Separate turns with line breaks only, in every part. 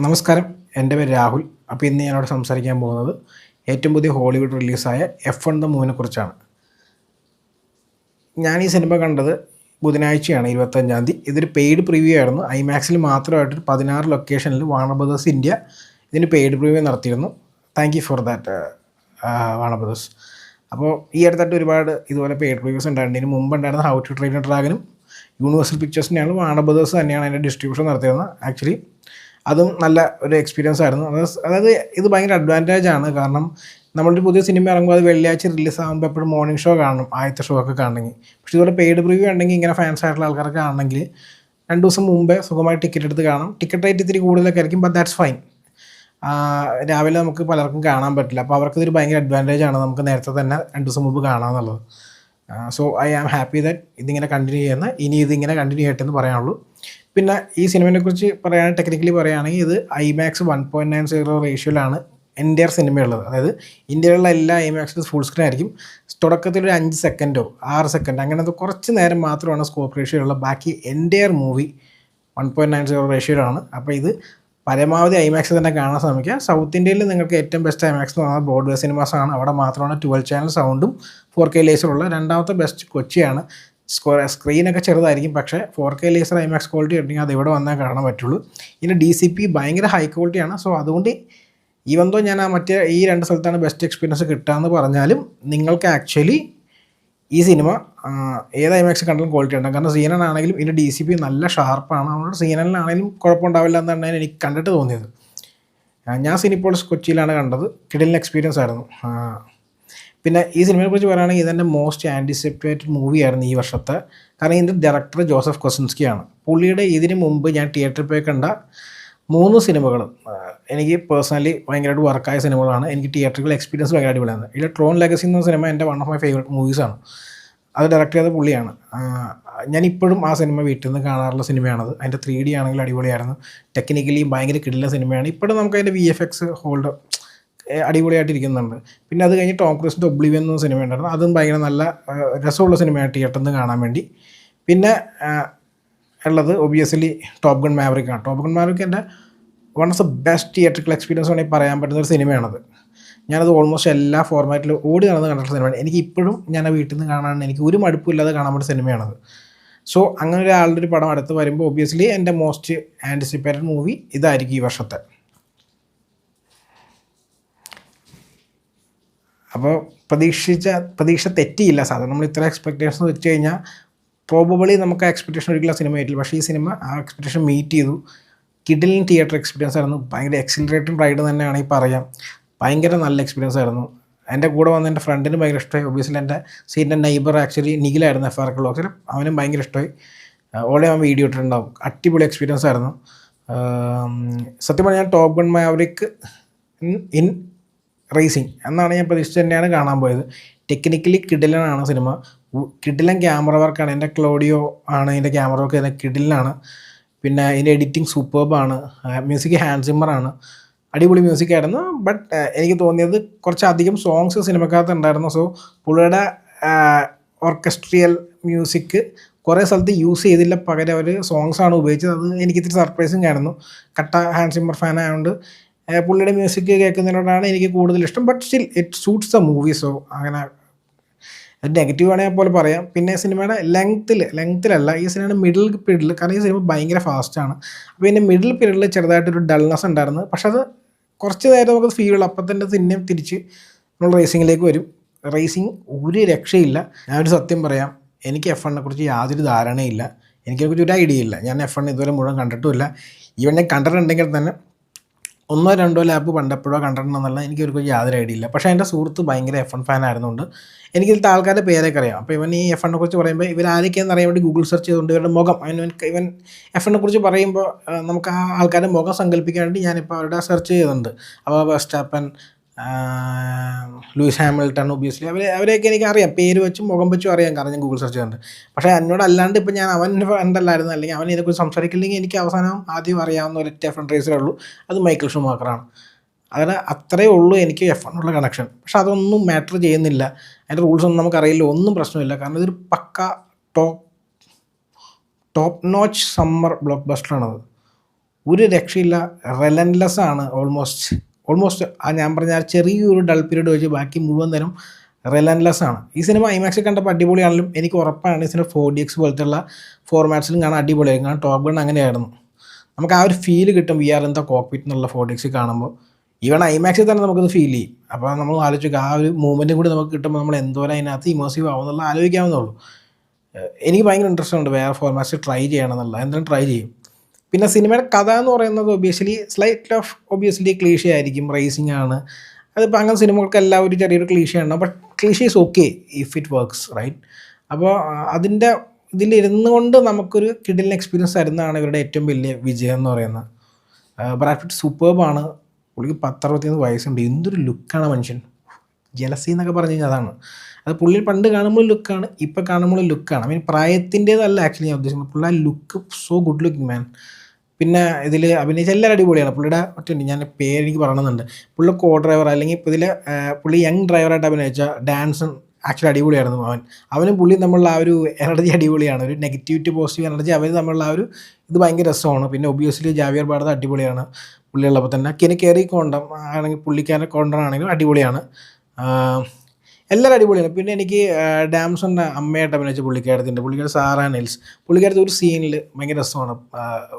നമസ്കാരം, എൻ്റെ പേര് രാഹുൽ. അപ്പോൾ ഇന്ന് ഞാനിവിടെ സംസാരിക്കാൻ പോകുന്നത് ഏറ്റവും പുതിയ ഹോളിവുഡ് റിലീസായ F1 ദ മൂവിനെ കുറിച്ചാണ്. ഞാൻ ഈ സിനിമ കണ്ടത് ബുധനാഴ്ചയാണ്, 25-ാം തീയതി. ഇതൊരു പെയ്ഡ് പ്രിവ്യൂ ആയിരുന്നു. ഐമാക്സിൽ മാത്രമായിട്ട് 16 ലൊക്കേഷനിൽ വാർണർ ബ്രദേഴ്സ് ഇന്ത്യ ഇതിന് പെയ്ഡ് പ്രിവ്യൂ നടത്തിയിരുന്നു. Thank you for that Warner brothers. അപ്പോൾ ഈ അടുത്തായിട്ട് ഒരുപാട് ഇതുപോലെ പെയ്ഡ് പ്രിവ്യൂസ് ഉണ്ടായിരുന്നു. ഇതിന് മുമ്പ് ഉണ്ടായിരുന്ന ഹൗ ടു ട്രെയിൻ എ ഡ്രാഗനും യൂണിവേഴ്സൽ പിക്ചേഴ്സിനെയാണ് വാർണർ ബ്രദേഴ്സ് തന്നെയാണ് അതിൻ്റെ ഡിസ്ട്രിബ്യൂഷൻ നടത്തിയിരുന്നത്. ആക്ച്വലി അതും നല്ല ഒരു എക്സ്പീരിയൻസ് ആയിരുന്നു. അതായത് ഇത് ഭയങ്കര അഡ്വാൻറ്റേജ് ആണ്. കാരണം നമ്മളൊരു പുതിയ സിനിമ ഇറങ്ങുമ്പോൾ അത് വെള്ളിയാഴ്ച റിലീസ് ആകുമ്പോൾ എപ്പോഴും മോർണിംഗ് ഷോ കാണണം, ആദ്യത്തെ ഷോ ഒക്കെ കാണണമെങ്കിൽ. പക്ഷേ ഇതുപോലെ പെയ്ഡ് പ്രിവ്യൂ ഉണ്ടെങ്കിൽ ഇങ്ങനെ ഫാൻസ് ആയിട്ടുള്ള ആൾക്കാർക്ക് കാണണമെങ്കിൽ 2 ദിവസം മുമ്പേ സുഖമായി ടിക്കറ്റ് എടുത്ത് കാണാം. ടിക്കറ്റ് റേറ്റ് ഇത്തിരി കൂടുതലൊക്കെ ആയിരിക്കും, ബട്ട് ദാറ്റ്സ് ഫൈൻ. രാവിലെ നമുക്ക് പലർക്കും കാണാൻ പറ്റില്ല. അപ്പോൾ അവർക്കിതൊരു ഭയങ്കര അഡ്വാൻറ്റേജ് ആണ്, നമുക്ക് നേരത്തെ തന്നെ 2 ദിവസം മുമ്പ് കാണാമെന്നുള്ളത്. So I am happy that ഇതിങ്ങനെ കണ്ടിന്യൂ ചെയ്യുന്ന, ഇനി ഇതിങ്ങനെ കണ്ടിന്യൂ ചെയ്യട്ടെ എന്ന് പറയാനുള്ളൂ. പിന്നെ ഈ സിനിമയെക്കുറിച്ച് പറയുകയാണെങ്കിൽ, ടെക്നിക്കലി പറയുകയാണെങ്കിൽ ഇത് IMAX 1.90 റേഷ്യോയിലാണ് എൻ്റയർ സിനിമയുള്ളത്. അതായത് ഇന്ത്യയിലുള്ള എല്ലാ IMAXിലും ഫുൾ സ്ക്രീൻ ആയിരിക്കും. തുടക്കത്തിൽ ഒരു 5 സെക്കൻഡോ 6 സെക്കൻഡ് അങ്ങനത്തെ കുറച്ച് നേരം മാത്രമാണ് സ്കോപ്പ് റേഷ്യോയിലുള്ള. ബാക്കി എൻ്റയർ മൂവി 1.90 റേഷ്യോയിലാണ്. അപ്പോൾ ഇത് പരമാവധി IMAX തന്നെ കാണാൻ ശ്രമിക്കുക. സൗത്ത് ഇന്ത്യയിൽ നിങ്ങൾക്ക് ഏറ്റവും ബെസ്റ്റ് IMAX എന്ന് പറഞ്ഞാൽ ബ്രോഡ്വേ സിനിമാസാണ്. അവിടെ മാത്രമാണ് 12 ചാനൽ സൗണ്ടും 4K ലേസറുള്ള. രണ്ടാമത്തെ ബെസ്റ്റ് കൊച്ചിയാണ്. സ്ക്രീനൊക്കെ ചെറുതായിരിക്കും, പക്ഷേ 4K ലേസർ IMAX ക്വാളിറ്റി ഉണ്ടെങ്കിൽ അത് ഇവിടെ വന്നാൽ കാണാൻ പറ്റുള്ളൂ. ഇതിൻ്റെ DCP ഭയങ്കര ഹൈ ക്വാളിറ്റിയാണ്. സോ അതുകൊണ്ട് ഈവന്തോ ഞാൻ മറ്റേ ഈ 2 സ്ഥലത്താണ് ബെസ്റ്റ് എക്സ്പീരിയൻസ് കിട്ടുകയെന്ന് പറഞ്ഞാലും നിങ്ങൾക്ക് ആക്ച്വലി ഈ സിനിമ ഏത് IMAX കണ്ടാലും ക്വാളിറ്റി ഉണ്ടാകും. കാരണം CNN ആണെങ്കിലും ഇതിൻ്റെ DCP നല്ല ഷാർപ്പാണ്. അതുകൊണ്ട് CNN-ലാണെങ്കിലും കുഴപ്പമുണ്ടാവില്ല എന്നാണ് എനിക്ക് കണ്ടിട്ട് തോന്നിയത്. ഞാൻ സിനിപോളിസ് കൊച്ചിയിലാണ് കണ്ടത്. കിടിലൻ എക്സ്പീരിയൻസ് ആയിരുന്നു. പിന്നെ ഈ സിനിമയെക്കുറിച്ച് പറയുകയാണെങ്കിൽ ഇതെൻ്റെ മോസ്റ്റ് ആൻറ്റിസിപ്പേറ്റഡ് മൂവിയായിരുന്നു ഈ വർഷത്തെ. കാരണം ഇതിൻ്റെ ഡയറക്ടർ ജോസഫ് കൊസിൻസ്കിയാണ്. പുള്ളിയുടെ ഇതിന് മുമ്പ് ഞാൻ തിയേറ്ററിൽ പോയി കണ്ട 3 സിനിമകളും എനിക്ക് പേഴ്സണലി ഭയങ്കരമായിട്ട് വർക്കായ സിനിമകളാണ്. എനിക്ക് തിയേറ്ററിൽ എക്സ്പീരിയൻസ് ഭയങ്കര അടിപൊളിയാണ്. ഇതിൽ ട്രോൺ ലെഗസി എന്ന സിനിമ എൻ്റെ വൺ ഓഫ് മൈ ഫേവറേറ്റ് മൂവീസാണ്. അത് ഡയറക്റ്റ് ചെയ്ത പുള്ളിയാണ്. ഞാനിപ്പോഴും ആ സിനിമ വീട്ടിൽ നിന്ന് കാണാറുള്ള സിനിമയാണത്. അതിൻ്റെ 3D ആണെങ്കിൽ അടിപൊളിയായിരുന്നു. ടെക്നിക്കലി ഭയങ്കര കിടിലൻ സിനിമയാണ്. ഇപ്പോഴും നമുക്ക് അതിൻ്റെ VFX ഹോൾഡ് അടിപൊളിയായിട്ടിരിക്കുന്നുണ്ട്. പിന്നെ അത് കഴിഞ്ഞ് ടോം ക്രൂസിൻ്റെ ഒബ്ലിവിയൻ എന്ന സിനിമ ഉണ്ടായിരുന്നു. അതും ഭയങ്കര നല്ല രസമുള്ള സിനിമയാണ് തിയേറ്ററിൽ നിന്ന് കാണാൻ വേണ്ടി. പിന്നെ ഉള്ളത് ഒബിയസ്ലി ടോപ്പ് ഗൺ മാവറിക്കാണ്. ടോപ്പ് ഗൺ മാവറിക്ക് എൻ്റെ one of the best theatrical experience വേണമെങ്കിൽ പറയാൻ പറ്റുന്ന ഒരു സിനിമയാണത്. ഞാനത് ഓൾമോസ്റ്റ് എല്ലാ ഫോർമാറ്റിലും ഓടി നടന്ന് കണ്ടിട്ടുള്ള സിനിമയാണ്. എനിക്ക് ഇപ്പോഴും ഞാൻ വീട്ടിൽ നിന്ന് കാണാൻ എനിക്ക് ഒരു മടുപ്പില്ലാതെ കാണാൻ പറ്റുന്ന സിനിമയാണത്. സോ അങ്ങനെ ഒരാളുടെ ഒരു പടം അടുത്ത് വരുമ്പോൾ ഒബിയസ്ലി എൻ്റെ മോസ്റ്റ് ആൻറ്റിസിപ്പേറ്റഡ് മൂവി ഇതായിരിക്കും ഈ വർഷത്തെ. അപ്പോൾ പ്രതീക്ഷ തെറ്റിയില്ല. സാധാരണ നമ്മൾ ഇത്ര എക്സ്പെക്റ്റേഷൻസ് വെച്ച് കഴിഞ്ഞാൽ പ്രോബബിളി നമുക്ക് ആ എക്സ്പെക്റ്റേഷൻ ഒരിക്കലും സിനിമ ആയിട്ടില്ല. പക്ഷേ ഈ സിനിമ ആ എക്സ്പെക്റ്റേഷൻ മീറ്റ് ചെയ്തു. കിടിലൻ തിയേറ്റർ എക്സ്പീരിയൻസ് ആയിരുന്നു. ഭയങ്കര എക്സിലറേറ്റിംഗ് റൈഡ് തന്നെയാണെങ്കിൽ പറയാം. ഭയങ്കര നല്ല എക്സ്പീരിയൻസ് ആയിരുന്നു. എൻ്റെ കൂടെ വന്ന എൻ്റെ ഫ്രണ്ടിന് ഭയങ്കര ഇഷ്ടമായി. ഒബിയസ്ലി എൻ്റെ സീനിൻ്റെ നൈബർ ആക്ച്വലി നിഖിലായിരുന്നു, FR ക്ലോക്സിൽ. അവനും ഭയങ്കര ഇഷ്ടമായി. ഓളെ അവൻ വീഡിയോ ഇട്ടിട്ടുണ്ടാവും. അടിപൊളി എക്സ്പീരിയൻസ് ആയിരുന്നു. സത്യം പറഞ്ഞാൽ top gun maverick in racing എന്നാണ് ഞാൻ പ്രതീക്ഷിച്ച് തന്നെയാണ് കാണാൻ പോയത്. ടെക്നിക്കലി കിടിലനാണ് സിനിമ. കിടിലൻ ക്യാമറ വർക്കാണ്. എൻ്റെ ക്ലോഡിയോ ആണ് ഇതിൻ്റെ ക്യാമറ വർക്ക്. ഇതിൻ്റെ കിടിലനാണ്. പിന്നെ ഇതിൻ്റെ എഡിറ്റിംഗ് സൂപ്പർബാണ്. മ്യൂസിക് ഹാൻസ് സിമ്മറാണ്. അടിപൊളി മ്യൂസിക്കായിരുന്നു. ബട്ട് എനിക്ക് തോന്നിയത് കുറച്ചധികം സോങ്സ് സിനിമക്കകത്ത് ഉണ്ടായിരുന്നു. സോ പുള്ളിയുടെ ഓർക്കസ്ട്രിയൽ മ്യൂസിക് കുറേ സ്ഥലത്ത് യൂസ് ചെയ്തില്ല, പകരം അവർ സോങ്സാണ് ഉപയോഗിച്ചത്. അത് എനിക്കിത്തിരി സർപ്രൈസിങ് ആയിരുന്നു. കട്ട ഹാൻസ് സിമ്മർ ഫാൻ ആയതുകൊണ്ട് പുള്ളിയുടെ മ്യൂസിക് കേൾക്കുന്നതിനോടാണ് എനിക്ക് കൂടുതൽ ഇഷ്ടം. But still it suits the movie. So അങ്ങനെ നെഗറ്റീവ് ആണെങ്കിൽ പോലെ പറയാം. പിന്നെ സിനിമയുടെ ലെങ്ത്തിലല്ല, ഈ സിനിമയുടെ മിഡിൽ പീരീഡിൽ, കാരണം ഈ സിനിമ ഭയങ്കര ഫാസ്റ്റാണ്. അപ്പോൾ ഇതിൻ്റെ മിഡിൽ പീരീഡിൽ ചെറുതായിട്ടൊരു ഡൾനെസ് ഉണ്ടായിരുന്നു. പക്ഷെ അത് കുറച്ച് നേരം നമുക്ക് ഫീൽ, അപ്പം തന്നെ തിരിച്ച് നമ്മൾ റേസിങ്ങിലേക്ക് വരും. റേസിങ് ഒരു രക്ഷയില്ല. ഞാനൊരു സത്യം പറയാം, എനിക്ക് F1 കുറിച്ച് യാതൊരു ധാരണയില്ല. എനിക്കതിനെക്കുറിച്ച് ഒരു ഐഡിയ ഇല്ല. ഞാൻ F1 ഇതുവരെ മുഴുവൻ കണ്ടിട്ടുമില്ല. ഈവൻ ഞാൻ കണ്ടിട്ടുണ്ടെങ്കിൽ തന്നെ 1 or 2 ലാപ്പ് പണ്ടെപ്പോഴോ കണ്ടിട്ടുണ്ടെന്നുള്ള എനിക്കൊരു യാതൊരു ഐഡിയ ഇല്ല. പക്ഷേ എൻ്റെ സുഹൃത്ത് ഭയങ്കര F1 ഫാൻ ആയിരുന്നുകൊണ്ട് എനിക്കിതിലത്തെ ആൾക്കാരുടെ പേരൊക്കെ അറിയാം. അപ്പോൾ ഇവൻ ഈ F1 കുറിച്ച് പറയുമ്പോൾ ഇവരാരൊക്കെയാണെന്ന് അറിയാൻ വേണ്ടി ഗൂഗിൾ സെർച്ച് ചെയ്തുകൊണ്ട് ഇവരുടെ മുഖം, ഇവൻ F1 കുറിച്ച് പറയുമ്പോൾ നമുക്ക് ആ ആൾക്കാരുടെ മുഖം സങ്കല്പിക്കാൻ വേണ്ടി ഞാനിപ്പോൾ അവരുടെ സെർച്ച് ചെയ്തിട്ടുണ്ട്. അപ്പോൾ വെർസ്റ്റാപ്പൻ, ലൂയിസ് ഹാമിൽട്ടൺ, ഒബിയസ്ലി അവരെയൊക്കെ എനിക്ക് അറിയാം, പേര് വെച്ചും മുഖം വെച്ചും അറിയാം, കാരണം ഞാൻ ഗൂഗിൾ സെർച്ച് ചെയ്തിട്ടുണ്ട്. പക്ഷേ എന്നോട് അല്ലാണ്ട് ഇപ്പോൾ ഞാൻ അവൻ്റെ ഫ്രണ്ടല്ലായിരുന്നു, അല്ലെങ്കിൽ അവൻ ഇതിനെക്കുറിച്ച് സംസാരിക്കില്ലെങ്കിൽ എനിക്ക് അവസാനം ആദ്യം അറിയാവുന്ന ഒരൊറ്റ F1 റേസറേ ഉള്ളൂ, അത് മൈക്കിൾ ഷൂമാക്കറാണ്. അങ്ങനെ അത്രയേ ഉള്ളൂ എനിക്ക് F1 ഉള്ള കണക്ഷൻ. പക്ഷെ അതൊന്നും മാറ്റർ ചെയ്യുന്നില്ല. അതിൻ്റെ റൂൾസൊന്നും നമുക്കറിയില്ല, ഒന്നും പ്രശ്നമില്ല. കാരണം ഇതൊരു പക്ക ടോപ്പ് നോച്ച് സമ്മർ ബ്ലോക്ക് ബസ്റ്ററാണത്. ഒരു രക്ഷയില്ല. റിലൻലെസ് ആണ് ഓൾമോസ്റ്റ് ഞാൻ പറഞ്ഞ ആ ചെറിയൊരു ഡൾ പീരീഡ് വെച്ച് ബാക്കി മുഴുവൻ നേരം റിലൻലെസ് ആണ്. ഈ സിനിമ ഐമാക്സിൽ കണ്ടപ്പോൾ അടിപൊളിയാണെങ്കിലും എനിക്ക് ഉറപ്പാണ് ഈ സിനിമ 4DX പോലത്തെയുള്ള ഫോർമാറ്റ്സിലും കാണാൻ അടിപൊളിയായിരിക്കും. കാരണം ടോപ്പ് ഗൺ അങ്ങനെയായിരുന്നു. നമുക്ക് ആ ഒരു ഫീല് കിട്ടും we are in the cockpit എന്നുള്ള 4DX കാണുമ്പോൾ. ഈവൻ ഐമാക്സിൽ തന്നെ നമുക്കത് ഫീൽ ചെയ്യും. അപ്പോൾ നമ്മൾ ആലോചിക്കുക ആ ഒരു മൂവ്മെൻറ്റും കൂടി നമുക്ക് കിട്ടുമ്പോൾ നമ്മൾ എന്തോരം അതിനകത്ത് ഇമേഴ്സീവ് ആവുമെന്നുള്ള ആലോചിക്കാവുന്നുള്ളൂ. എനിക്ക് ഭയങ്കര ഇൻട്രസ്റ്റ് ഉണ്ട് വേറെ ഫോർമാറ്റ്സ് ട്രൈ ചെയ്യണം എന്നുള്ള, എന്തായാലും ട്രൈ ചെയ്യും. പിന്നെ സിനിമയുടെ കഥ എന്ന് പറയുന്നത് ഒബിയസ്ലി ക്ലീഷേ ആയിരിക്കും. റേസിംഗ് ആണ്, അതിപ്പോൾ അങ്ങനെ സിനിമകൾക്ക് എല്ലാവരും ചെറിയൊരു ക്ലീഷയാണ്. But cliche is okay if it works right. അപ്പോൾ അതിൻ്റെ ഇതിലിരുന്നു കൊണ്ട് നമുക്കൊരു കിടിലൻ എക്സ്പീരിയൻസ് തരുന്നതാണ് ഇവരുടെ ഏറ്റവും വലിയ വിജയം എന്ന് പറയുന്നത്. ബ്രാഡ് പിറ്റ് സൂപ്പർബാണ്. പുള്ളിക്ക് 10-61 വയസ്സുണ്ട്. എന്തൊരു ലുക്കാണ് മനുഷ്യൻ. ജലസി എന്നൊക്കെ പറഞ്ഞു കഴിഞ്ഞാൽ അതാണ്. അത് പുള്ളി പണ്ട് കാണുമ്പോൾ ലുക്കാണ്, ഇപ്പോൾ കാണുമ്പോൾ ലുക്കാണ്. പ്രായത്തിൻ്റേതല്ല ആക്ച്വലി ഞാൻ ഉദ്ദേശിക്കുന്നത്. പുള്ളി ആ ലുക്ക് സോ ഗുഡ് ലുക്കിംഗ് മാൻ. പിന്നെ ഇതിൽ അഭിനയിച്ച എല്ലാവരും അടിപൊളിയാണ്. പുള്ളിയുടെ ഒറ്റയുണ്ട്, ഞാൻ പേരെനിക്ക് പറയണമെന്നുണ്ട്. പുള്ളി കോ ഡ്രൈവർ അല്ലെങ്കിൽ ഇപ്പോൾ ഇതിൽ പുള്ളി യങ് ഡ്രൈവറായിട്ട് അഭിനയിച്ച ഡാൻസും ആക്ച്വലി അടിപൊളിയായിരുന്നു. അവനും പുള്ളിയും തമ്മിലുള്ള ആ ഒരു എനർജി അടിപൊളിയാണ്. ഒരു നെഗറ്റിവിറ്റി പോസിറ്റീവ് എനർജി അവർ തമ്മിലുള്ള ആ ഒരു ഇത് ഭയങ്കര രസമാണ്. പിന്നെ ഒബിയസ്ലി ജാവിയർ ബാർദ അടിപൊളിയാണ് പുള്ളിയുള്ളപ്പോൾ തന്നെ. കെറി കോണ്ടം ആണെങ്കിൽ പുള്ളിക്കാരൻ കോണ്ടനാണെങ്കിലും അടിപൊളിയാണ്. എല്ലാവരും അടിപൊളിയാണ്. പിന്നെ എനിക്ക് ഡാംസൻ്റെ അമ്മയായിട്ട് അഭിനയിച്ച പുള്ളിക്കാരൻ സാറാ നെൽസ്. പുള്ളിക്കാരത്തി ഒരു സീനിൽ ഭയങ്കര രസമാണ്.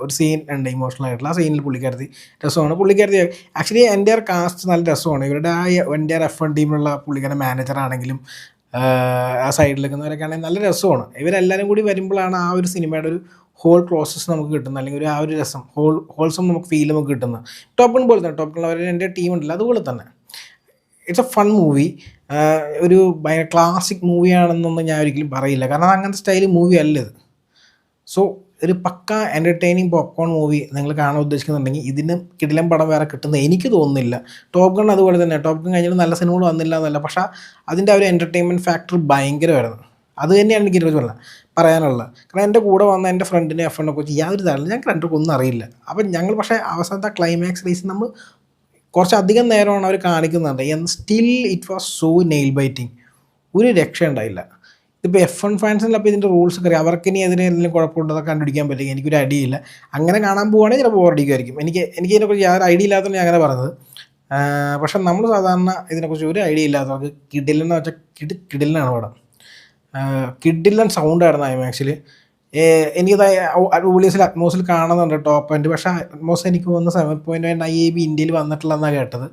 ഒരു സീൻ ഉണ്ട് ഇമോഷണൽ ആയിട്ടുള്ള, ആ സീനിൽ പുള്ളിക്കാരത്തി രസമാണ്. പുള്ളിക്കാരത്തി ആക്ച്വലി എൻ്റെ കാസ്റ്റ് നല്ല രസമാണ്. ഇവരുടെ ആ എൻ്റെ F1 ടീമിലുള്ള പുള്ളിക്കാരൻ മാനേജറാണെങ്കിലും ആ സൈഡിൽ നിൽക്കുന്നവരൊക്കെ ആണെങ്കിൽ നല്ല രസമാണ്. ഇവരെല്ലാവരും കൂടി വരുമ്പോഴാണ് ആ ഒരു സിനിമയുടെ ഒരു ഹോൾ പ്രോസസ്സ് നമുക്ക് കിട്ടുന്നത്, അല്ലെങ്കിൽ ആ ഒരു രസം ഹോൾസം നമുക്ക് ഫീൽ നമുക്ക് കിട്ടുന്നത്. ടോപ്പ് ഗൺ പോലെ തന്നെ, ടോപ്പ് ഗൺ അവർ എൻ്റെ ടീമുണ്ടല്ലോ അതുപോലെ തന്നെ. It's A fun movie. ഒരു ഭയങ്കര ക്ലാസിക് മൂവിയാണെന്നൊന്നും ഞാൻ ഒരിക്കലും പറയില്ല, കാരണം അങ്ങനത്തെ സ്റ്റൈൽ മൂവി അല്ല ഇത്. സോ ഒരു പക്ക എൻ്റർടൈനിങ് പോപ്കോൺ മൂവി നിങ്ങൾ കാണാൻ ഉദ്ദേശിക്കുന്നുണ്ടെങ്കിൽ ഇതിന് കിടിലൻ പടം വേറെ കിട്ടുന്നത് എനിക്ക് തോന്നുന്നില്ല. ടോപ്പ് ഗൺ അതുപോലെ തന്നെ. ടോപ്പ് ഗൺ കഴിഞ്ഞിട്ട് നല്ല സിനിമകൾ വന്നില്ല എന്നല്ല, പക്ഷേ അതിൻ്റെ ആ ഒരു എൻ്റർടൈൻമെൻറ്റ് ഫാക്ടർ ഭയങ്കരമായിരുന്നു. അത് തന്നെയാണ് എനിക്ക് പറയാനുള്ളത്. കാരണം എൻ്റെ കൂടെ വന്ന എൻ്റെ ഫ്രണ്ടിനെ F1 കുറിച്ച് യാതൊരു ധാരണ, ഞങ്ങൾക്ക് രണ്ടുപേർക്കും ഒന്നും അറിയില്ല. അപ്പം ഞങ്ങൾ പക്ഷേ അവസാനത്തെ ക്ലൈമാക്സ് റേസിൽ നമ്മൾ കുറച്ചധികം നേരമാണ് അവർ കാണിക്കുന്നുണ്ട്. Still it was so nail biting. ഒരു രക്ഷ ഉണ്ടായില്ല. ഇപ്പോൾ F1 ഫാൻസിനുള്ള അപ്പോൾ ഇതിൻ്റെ റൂൾസ് ഒക്കെ അറിയാം. അവർക്ക് ഇനി അതിന് എന്തെങ്കിലും കുഴപ്പമുണ്ടെന്നൊക്കെ കണ്ടുപിടിക്കാൻ പറ്റും. എനിക്കൊരു ഐഡിയ ഇല്ല. അങ്ങനെ കാണാൻ പോവുകയാണെങ്കിൽ ചിലപ്പോൾ ബോറടിക്കുമായിരിക്കും. എനിക്കിതിനെക്കുറിച്ച് യാതൊരു ഐഡിയ ഇല്ലാത്തതുകൊണ്ട് ഞാൻ അങ്ങനെ പറഞ്ഞത്. പക്ഷെ നമ്മൾ സാധാരണ ഇതിനെക്കുറിച്ച് ഒരു ഐഡിയ ഇല്ലാത്തവർക്ക് കിഡിലെന്ന് വെച്ചാൽ കിഡിലിനാണ് പടം. കിഡിലൻ സൗണ്ടായിരുന്നു ഐമാക്സിൽ. എനിക്കത് ഉള്ളിൽ അറ്റ്മോസിൽ കാണുന്നുണ്ട് ടോപ്പ് എൻഡ്. പക്ഷേ അറ്റ്മോസ് എനിക്ക് തോന്നുന്നു 7.9 IAB ഇന്ത്യയിൽ വന്നിട്ടുള്ളതെന്നാണ് കേട്ടത്.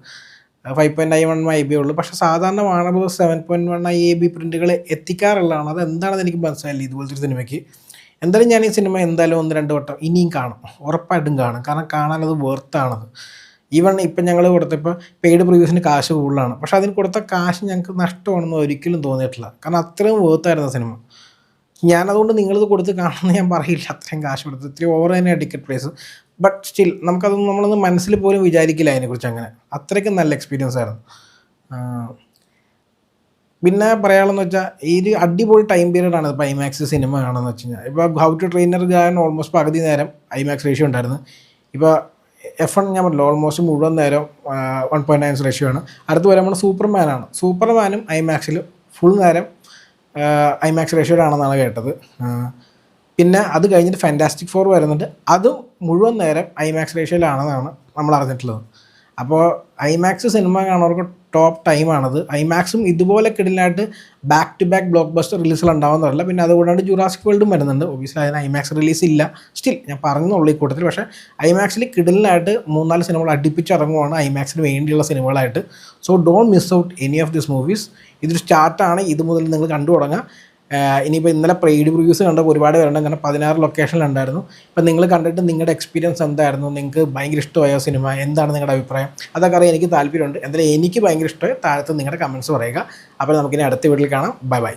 5.91 IAB ഉള്ളൂ. പക്ഷേ സാധാരണ വാണബിൾ 7.1 IAB പ്രിൻറ്റുകൾ എത്തിക്കാറുള്ളതാണ്. അത് എന്താണെന്ന് എനിക്ക് മനസ്സിലായില്ല ഇതുപോലത്തെ ഒരു സിനിമയ്ക്ക്. എന്തായാലും ഞാൻ ഈ സിനിമ എന്തായാലും 1-2 വട്ടം ഇനിയും കാണും, ഉറപ്പായിട്ടും കാണും. കാരണം കാണാനത് വെർത്താണത്. ഈവൺ ഇപ്പം ഞങ്ങൾ കൊടുത്തപ്പോൾ പെയ്ഡ് പ്രിവ്യൂസിന് കാശ് കൂടുതലാണ്, പക്ഷേ അതിന് കൊടുത്ത കാശ് ഞങ്ങൾക്ക് നഷ്ടമാണെന്ന് ഒരിക്കലും തോന്നിയിട്ടില്ല. കാരണം അത്രയും വേർത്തായിരുന്നു സിനിമ. ഞാനതുകൊണ്ട് നിങ്ങളിത് കൊടുത്ത് കാണുമെന്ന് ഞാൻ പറയില്ല. അത്രയും കാശ് കൊടുത്ത് ഇത്രയും ഓവർ തന്നെയാണ് ടിക്കറ്റ് പ്രൈസ്. ബട്ട് സ്റ്റിൽ നമുക്കതൊന്നും നമ്മളൊന്ന് മനസ്സിൽ പോലും വിചാരിക്കില്ല അതിനെക്കുറിച്ച്. അങ്ങനെ അത്രയ്ക്കും നല്ല എക്സ്പീരിയൻസ് ആയിരുന്നു. പിന്നെ പറയാനുള്ളതെന്ന് വെച്ചാൽ ഈ ഒരു അടിപൊളി ടൈം പീരീഡാണ് ഇപ്പോൾ ഐമാക്സ് സിനിമ കാണുമെന്ന് വെച്ച് കഴിഞ്ഞാൽ. ഇപ്പോൾ ഹൗ ടു ട്രെയിനർ ഞാൻ ഓൾമോസ്റ്റ് പകുതി നേരം ഐമാക്സ് റേഷ്യോ ഉണ്ടായിരുന്നു. ഇപ്പോൾ F1 ഞാൻ പറഞ്ഞില്ല ഓൾമോസ്റ്റ് മുഴുവൻ നേരം 1.9 റേഷ്യോ ആണ്. അടുത്ത് വരുമ്പോൾ സൂപ്പർമാനാണ്. സൂപ്പർമാനും ഐമാക്സിൽ ഫുൾ നേരം ഐമാക്സ് റേഷ്യോയിലാണെന്നാണ് കേട്ടത്. പിന്നെ അത് കഴിഞ്ഞിട്ട് ഫാൻറ്റാസ്റ്റിക് 4 വരുന്നുണ്ട്, അതും മുഴുവൻ നേരം ഐമാക്സ് റേഷ്യോയിലാണെന്നാണ് നമ്മൾ അറിഞ്ഞിട്ടുള്ളത്. അപ്പോൾ ഐമാക്സ് സിനിമ കാണുന്നവർക്ക് ടോപ്പ് ടൈമാണത്. ഐമാക്സും ഇതുപോലെ കിടിലായിട്ട് back to back blockbuster റിലീസുകൾ ഉണ്ടാവുന്നതല്ല. പിന്നെ അതുകൊണ്ടാണ് ജുറാസിക് വേൾഡും വരുന്നുണ്ട്. ഒബിയസ്ലി അതിന് ഐമാക്സ് റിലീസ് ഇല്ല. സ്റ്റിൽ ഞാൻ പറഞ്ഞുള്ളൂ ഈ കൂട്ടത്തിൽ. പക്ഷേ ഐമാക്സിൽ കിടിലായിട്ട് 3-4 സിനിമകൾ അടുപ്പിച്ചിറങ്ങുവാണ് ഐമാക്സിന് വേണ്ടിയുള്ള സിനിമകളായിട്ട്. So don't miss out any of this movies. ഇതൊരു സ്റ്റാർട്ടാണ്. ഇത് മുതൽ നിങ്ങൾ കണ്ടു തുടങ്ങുക. ഇനിയിപ്പോൾ ഇന്നലെ പെയ്ഡ് റിവ്യൂസ് കണ്ടപ്പോൾ ഒരുപാട് പേരുണ്ട്. അങ്ങനെ 16 ലൊക്കേഷനിലുണ്ടായിരുന്നു. ഇപ്പം നിങ്ങൾ കണ്ടിട്ട് നിങ്ങളുടെ എക്സ്പീരിയൻസ് എന്തായിരുന്നു? നിങ്ങൾക്ക് ഭയങ്കര ഇഷ്ടമായ സിനിമ എന്താണ് നിങ്ങളുടെ അഭിപ്രായം? അതൊക്കെ അറിയാൻ എനിക്ക് താല്പര്യമുണ്ട്. എന്തായാലും എനിക്ക് ഭയങ്കര ഇഷ്ടമായി. താഴത്ത് നിങ്ങളുടെ കമൻറ്റ്സ് പറയുക. അപ്പോൾ നമുക്കിനി അടുത്ത വീട്ടിൽ കാണാം. Bye bye.